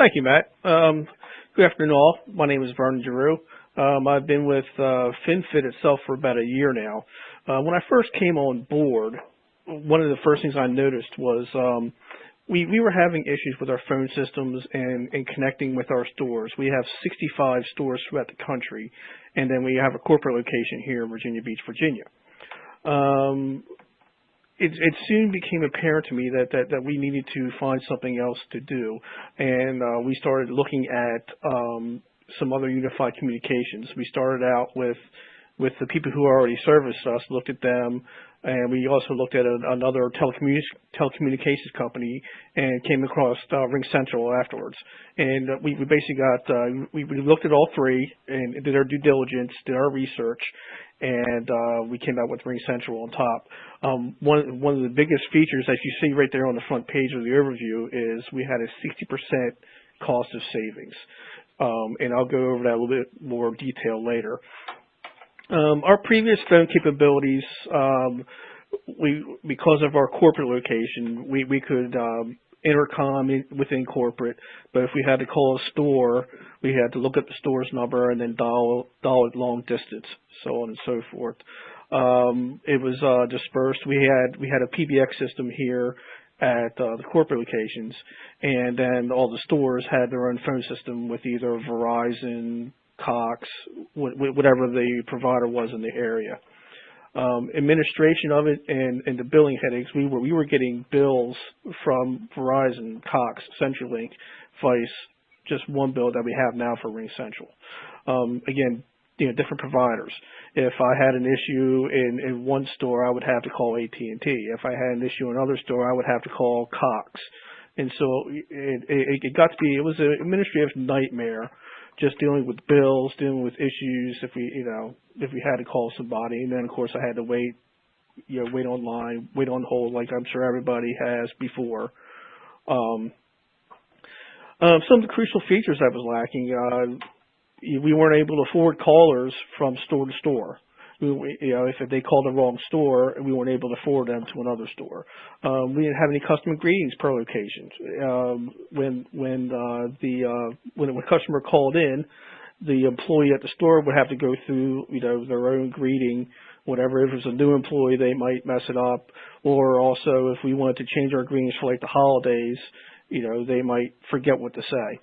Thank you, Matt. Good afternoon, all. My name is Vernon Giroux. I've been with FinFit itself for about a year now. When I first came on board, one of the first things I noticed was we were having issues with our phone systems and connecting with our stores. We have 65 stores throughout the country, and then we have a corporate location here in Virginia Beach, Virginia. It soon became apparent to me that we needed to find something else to do, and we started looking at some other unified communications. We started out with the people who already serviced us, looked at them, and we also looked at another telecommunications company and came across RingCentral afterwards. And we basically we looked at all three and did our due diligence, did our research, and we came out with RingCentral on top. One of the biggest features, as you see right there on the front page of the overview, is we had a 60% cost of savings. And I'll go over that a little bit more detail later. Our previous phone capabilities, because of our corporate location, we could intercom within corporate, but if we had to call a store, we had to look at the store's number and then dial it long distance, so on and so forth. It was dispersed. We had a PBX system here at the corporate locations, and then all the stores had their own phone system with either Verizon, Cox, whatever the provider was in the area. Administration of it and the billing headaches, we were getting bills from Verizon, Cox, CenturyLink, Vice, just one bill that we have now for RingCentral. Again, different providers. If I had an issue in one store, I would have to call AT&T. If I had an issue in another store, I would have to call Cox. And so it got to be, it was an administrative nightmare, just dealing with bills, dealing with issues if we had to call somebody. And then of course I had to wait online, wait on hold, like I'm sure everybody has before. Some of the crucial features that was lacking, we weren't able to forward callers from store to store. If they called the wrong store, we weren't able to forward them to another store. We didn't have any customer greetings per location. When a customer called in, the employee at the store would have to go through their own greeting. Whatever, if it was a new employee, they might mess it up. Or also, if we wanted to change our greetings for like the holidays, they might forget what to say.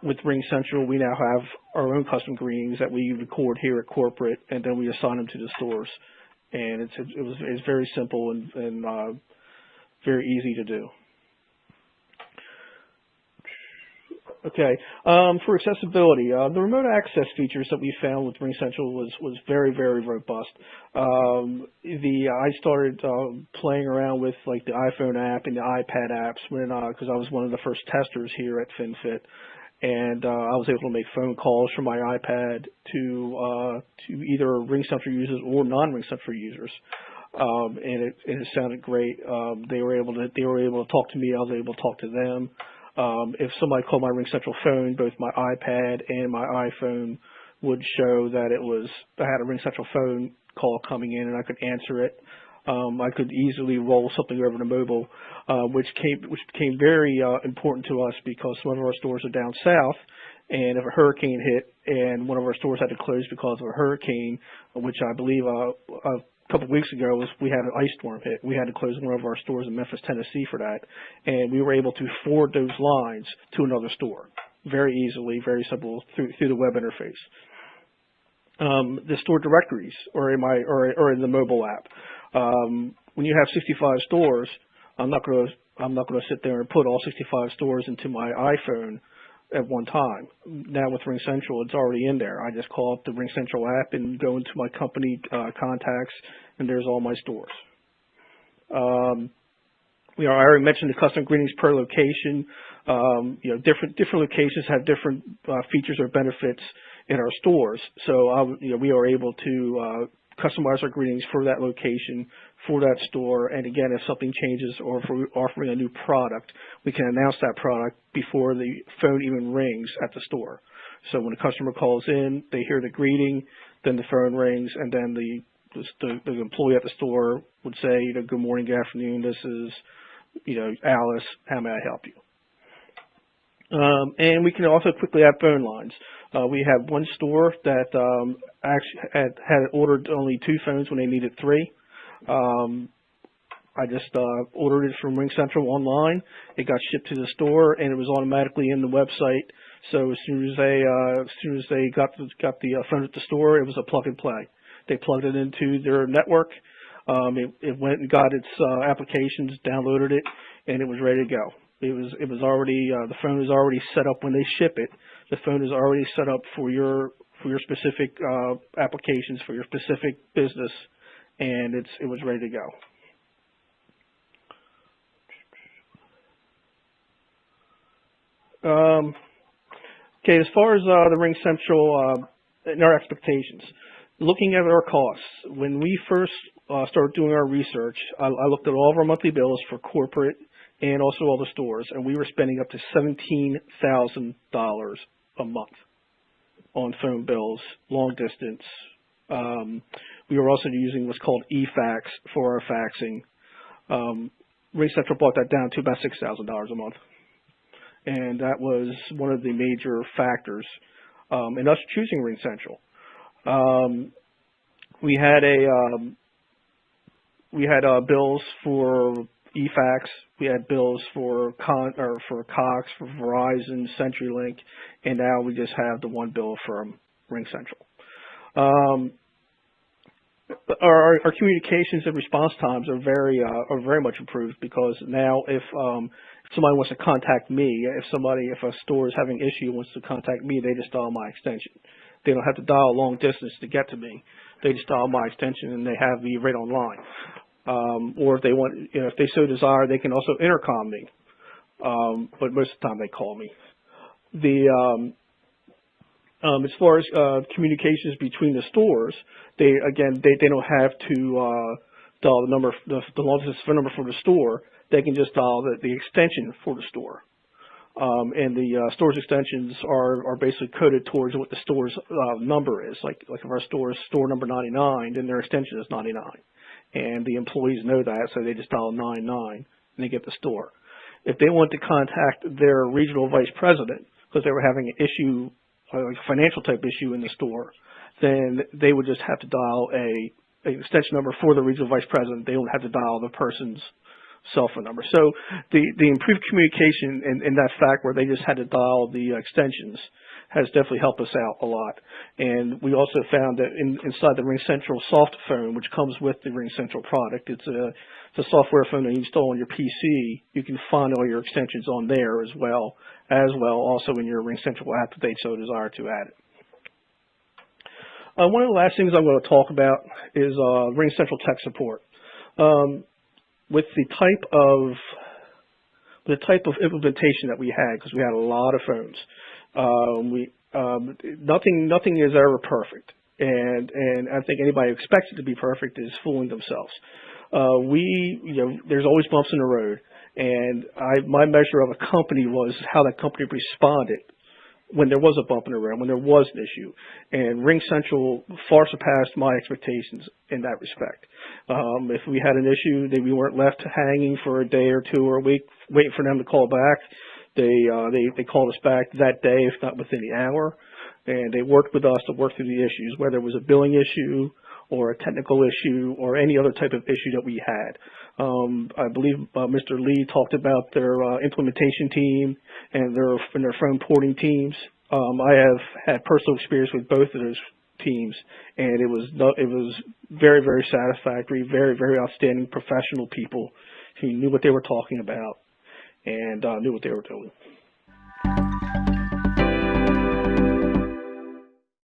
With RingCentral, we now have our own custom greetings that we record here at corporate, and then we assign them to the stores. And it's very simple and very easy to do. Okay, for accessibility, the remote access features that we found with RingCentral was very, very robust. I started playing around with like the iPhone app and the iPad apps because I was one of the first testers here at FinFit, and I was able to make phone calls from my iPad to either RingCentral users or non-RingCentral users. And it sounded great. They were able to talk to me. I was able to talk to them. If somebody called my RingCentral phone, both my iPad and my iPhone would show that I had a RingCentral phone call coming in, and I could answer it. I could easily roll something over to mobile, which became very important to us because some of our stores are down south, and if a hurricane hit and one of our stores had to close because of a hurricane, which I believe a couple of weeks ago we had an ice storm hit. We had to close one of our stores in Memphis, Tennessee for that, and we were able to forward those lines to another store very easily, very simple through the web interface. The store directories or in the mobile app. When you have 65 stores, I'm not going to sit there and put all 65 stores into my iPhone at one time. Now with RingCentral, it's already in there. I just call up the RingCentral app and go into my company contacts, and there's all my stores. I already mentioned the custom greetings per location. Different locations have different features or benefits in our stores. So we are able to customize our greetings for that location, for that store. And again, if something changes or if we're offering a new product, we can announce that product before the phone even rings at the store. So when a customer calls in, they hear the greeting, then the phone rings, and then the employee at the store would say, good morning, good afternoon, this is, Alice, how may I help you? And we can also quickly add phone lines. We have one store that actually had ordered only 2 phones when they needed 3. I just ordered it from RingCentral online. It got shipped to the store, and it was automatically in the website. So as soon as they got the phone at the store, it was a plug and play. They plugged it into their network. It went and got its applications, downloaded it, and it was ready to go. It was already the phone is already set up when they ship it. The phone is already set up for your specific applications for your specific business, and it was ready to go. Okay, as far as the RingCentral and our expectations, looking at our costs, when we first started doing our research, I looked at all of our monthly bills for corporate and also all the stores, and we were spending up to $17,000 a month on phone bills, long distance. We were also using what's called eFax for our faxing. RingCentral brought that down to about $6,000 a month. And that was one of the major factors in us choosing RingCentral. We had bills for eFax. We had bills for Cox, for Verizon, CenturyLink, and now we just have the one bill from RingCentral. Our communications and response times are very much improved, because now if somebody wants to contact me, if a store is having an issue and wants to contact me, they just dial my extension. They don't have to dial a long distance to get to me. They just dial my extension and they have me right online. Or if they want, if they so desire, they can also intercom me. But most of the time they call me. As far as communications between the stores, they don't have to dial the long distance phone number for the store. They can just dial the extension for the store. And the store's extensions are basically coded towards what the store's number is. Like if our store is store number 99, then their extension is 99. And the employees know that, so they just dial 99 and they get the store. If they want to contact their regional vice president because they were having an issue, like a financial type issue in the store, then they would just have to dial an extension number for the regional vice president. They don't have to dial the person's cell phone number. So the improved communication in that fact where they just had to dial the extensions has definitely helped us out a lot. And we also found that inside the RingCentral soft phone, which comes with the RingCentral product, it's a software phone that you install on your PC. You can find all your extensions on there as well also in your RingCentral app if they so desire to add it. One of the last things I'm going to talk about is RingCentral tech support. With the type of implementation that we had, because we had a lot of phones, nothing is ever perfect, and I think anybody who expects it to be perfect is fooling themselves. There's always bumps in the road, and my measure of a company was how that company responded when there was a bump in the road, when there was an issue. And RingCentral far surpassed my expectations in that respect. If we had an issue, we weren't left hanging for a day or two or a week waiting for them to call back. They called us back that day, if not within the hour, and they worked with us to work through the issues, whether it was a billing issue or a technical issue or any other type of issue that we had. I believe Mr. Lee talked about their implementation team and their phone porting teams. I have had personal experience with both of those teams, and it was very, very satisfactory, very, very outstanding professional people who knew what they were talking about and knew what they were doing.